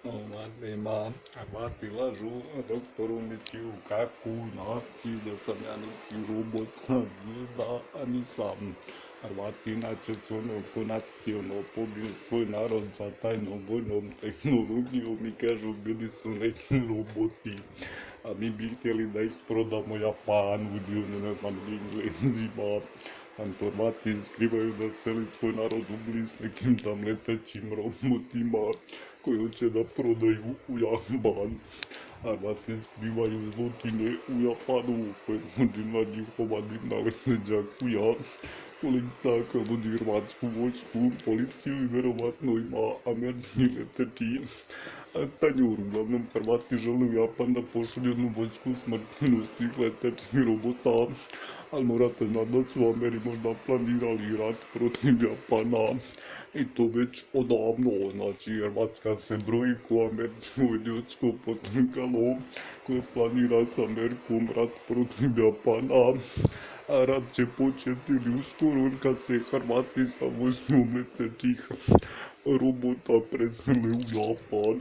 Nema, Hrvati lažu doktoru Mitiju kakvu naciju, da sam ja neki robot sa zvijezda, a nisam. Hrvati inače su konaciti pobiju svoj narod sa tajnom vojnom tehnologijom i kažu bili su neki roboti. A mi bi htjeli da ih prodamo Japanu ili ne znam Englezima. Hrvati skrivaju da cijeli svoj narod ubili s nekim tam letećim robotima koji hoće da prodaju u Japan. Hrvati skrivaju zločine u Japanu koje počinila njihova divna leteća kuja. Ulica koja vodi hrvatsku vojsku, policiju i vjerovatno ima američki leteći tanjur. Uglavnom Hrvati žele u Japan da pošalju jednu vojsku smrtnosti letećih robota, ali morate znati da su Ameri možda planirali rat protiv Japana i to već odavno. Znači Hrvatska se broji ko američko ljudsko potencijalno koje planira s Amerikom rat protiv Japana. A rat će početi uskoro kad se Hrvati sa vojskom letećih robota presele u Japan.